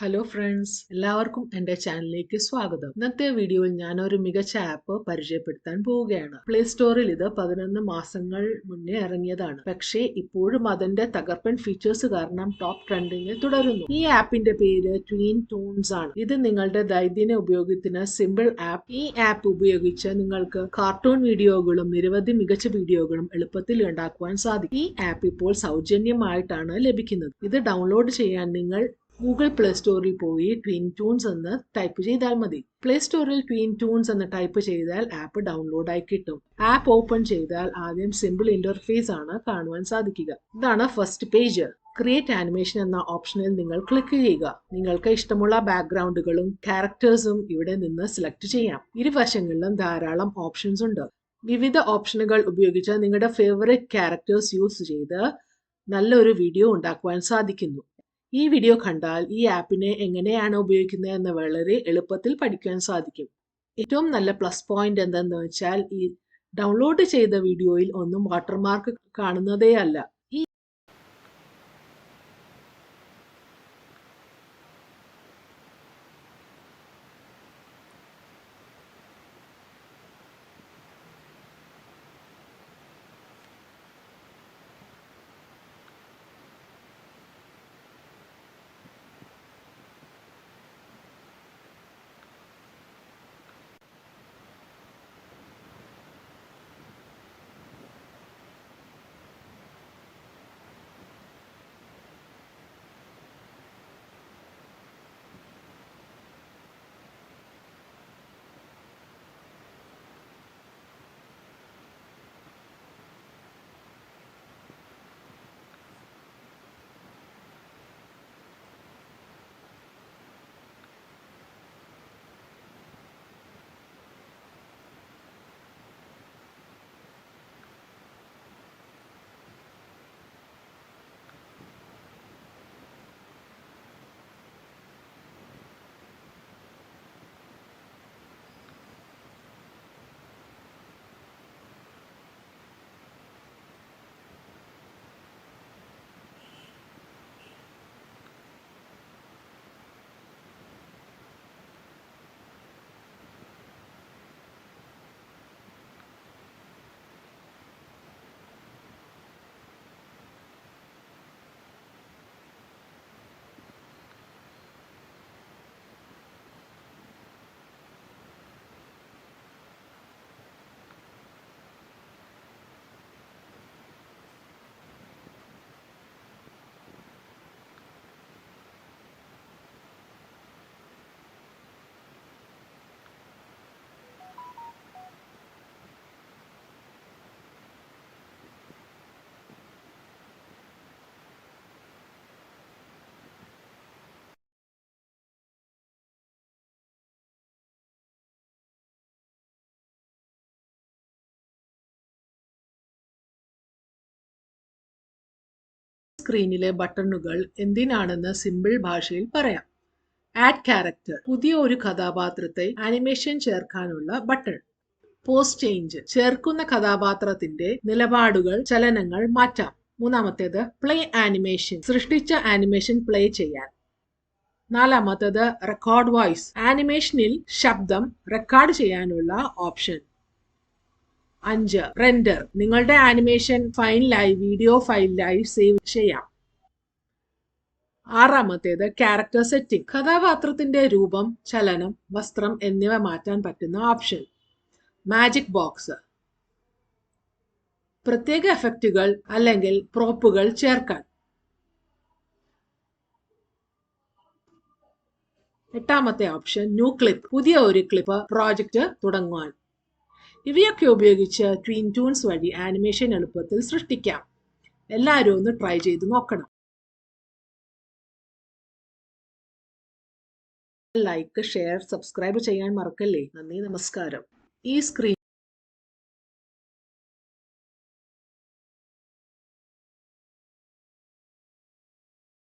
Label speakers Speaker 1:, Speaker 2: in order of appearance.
Speaker 1: Hello friends, എല്ലാവർക്കും എൻ്റെ ചാനലിലേക്ക് സ്വാഗതം. ഇന്നത്തെ വീഡിയോയിൽ ഞാൻ ഒരു മികച്ച ആപ്പ് പരിചയപ്പെടുത്താൻ പോവുകയാണ്. പ്ലേ സ്റ്റോറിൽ ഇത് 11 മാസങ്ങൾ മുന്നേ ഇറങ്ങിയതാണ്. പക്ഷേ ഇപ്പോഴും അതിന്റെ തകർപ്പൻ ഫീച്ചേഴ്സ് കാരണം ടോപ്പ് ട്രെൻഡിങ്ങിൽ തുടരുന്നു. ഈ ആപ്പിന്റെ പേര് ട്വീൻ ടൂൺസ് ആണ്. ഇത് നിങ്ങളുടെ ദൈനംദിന ഉപയോഗത്തിന് സിമ്പിൾ ആപ്പ്. ഈ ആപ്പ് ഉപയോഗിച്ച് നിങ്ങൾക്ക് കാർട്ടൂൺ വീഡിയോകളും നിരവധി മികച്ച വീഡിയോകളും എളുപ്പത്തിൽ ഉണ്ടാക്കുവാൻ സാധിക്കും. ഈ ആപ്പ് ഇപ്പോൾ സൗജന്യമായിട്ടാണ് ലഭിക്കുന്നത്. ഇത് ഡൗൺലോഡ് ചെയ്യാൻ നിങ്ങൾ ഗൂഗിൾ പ്ലേ സ്റ്റോറിൽ പോയി ട്വീൻ ടൂൺസ് എന്ന് ടൈപ്പ് ചെയ്താൽ മതി. പ്ലേ സ്റ്റോറിൽ ട്വീൻ ടൂൺസ് എന്ന് ടൈപ്പ് ചെയ്താൽ ആപ്പ് ഡൗൺലോഡ് ആയി കിട്ടും. ആപ്പ് ഓപ്പൺ ചെയ്താൽ ആദ്യം സിമ്പിൾ ഇന്റർഫേസ് ആണ് കാണുവാൻ സാധിക്കുക. ഇതാണ് ഫസ്റ്റ് പേജ്. ക്രിയേറ്റ് ആനിമേഷൻ എന്ന ഓപ്ഷനിൽ നിങ്ങൾ ക്ലിക്ക് ചെയ്യുക. നിങ്ങൾക്ക് ഇഷ്ടമുള്ള ബാക്ക്ഗ്രൗണ്ടുകളും ക്യാരക്ടേഴ്സും ഇവിടെ നിന്ന് സെലക്ട് ചെയ്യാം. ഇരുവശങ്ങളിലും ധാരാളം ഓപ്ഷൻസ് ഉണ്ട്. വിവിധ ഓപ്ഷനുകൾ ഉപയോഗിച്ച് നിങ്ങളുടെ ഫേവറേറ്റ് ക്യാരക്ടേഴ്സ് യൂസ് ചെയ്ത് നല്ലൊരു വീഡിയോ ഉണ്ടാക്കുവാൻ സാധിക്കുന്നു. ഈ വീഡിയോ കണ്ടാൽ ഈ ആപ്പിനെ എങ്ങനെയാണ് ഉപയോഗിക്കുന്നത് എന്ന് വളരെ എളുപ്പത്തിൽ പഠിക്കാൻ സാധിക്കും. ഏറ്റവും നല്ല പ്ലസ് പോയിന്റ് എന്തെന്ന് വെച്ചാൽ ഈ ഡൗൺലോഡ് ചെയ്ത വീഡിയോയിൽ ഒന്നും വാട്ടർമാർക്ക് കാണുന്നതേ അല്ല. സ്ക്രീനിലെ ബട്ടണുകൾ എന്തിനാണെന്ന് സിമ്പിൾ ഭാഷയിൽ പറയാം. ആഡ് ക്യാരക്ടർ, പുതിയ ഒരു കഥാപാത്രത്തെ ആനിമേഷൻ ചേർക്കാനുള്ള ബട്ടൺ. പോസ്റ്റ് ചേഞ്ച്, ചേർക്കുന്ന കഥാപാത്രത്തിന്റെ നിലപാടുകൾ ചലനങ്ങൾ മാറ്റാം. മൂന്നാമത്തേത് പ്ലേ ആനിമേഷൻ, സൃഷ്ടിച്ച ആനിമേഷൻ പ്ലേ ചെയ്യാൻ. നാലാമത്തേത് റെക്കോർഡ് വോയിസ്, ആനിമേഷനിൽ ശബ്ദം റെക്കോർഡ് ചെയ്യാനുള്ള ഓപ്ഷൻ. 5. റെൻഡർ, നിങ്ങളുടെ ആനിമേഷൻ ഫയലിലായി വീഡിയോ ഫയലിലായി സേവ് ചെയ്യാം. ആറാമത്തേത് ക്യാരക്ടർ സെറ്റിംഗ്, കഥാപാത്രത്തിന്റെ രൂപം, ചലനം, വസ്ത്രം എന്നിവ മാറ്റാൻ പറ്റുന്ന ഓപ്ഷൻ. മാജിക് ബോക്സ്, പ്രത്യേക എഫക്റ്റുകൾ അല്ലെങ്കിൽ പ്രോപ്പുകൾ ചേർക്കാൻ. എട്ടാമത്തെ ഓപ്ഷൻ ന്യൂ ക്ലിപ്പ്, പുതിയ ഒരു ക്ലിപ്പ് പ്രോജക്റ്റ് തുടങ്ങുവാൻ. ഇവയൊക്കെ ഉപയോഗിച്ച് ട്വീൻ ടൂൺസ് വഴി ആനിമേഷൻ എളുപ്പത്തിൽ സൃഷ്ടിക്കാം. എല്ലാവരും ഒന്ന് ട്രൈ ചെയ്ത് നോക്കണം. ലൈക്ക്, ഷെയർ, സബ്സ്ക്രൈബ് ചെയ്യാൻ മറക്കല്ലേ. നന്ദി, നമസ്കാരം. ഈ സ്ക്രീൻ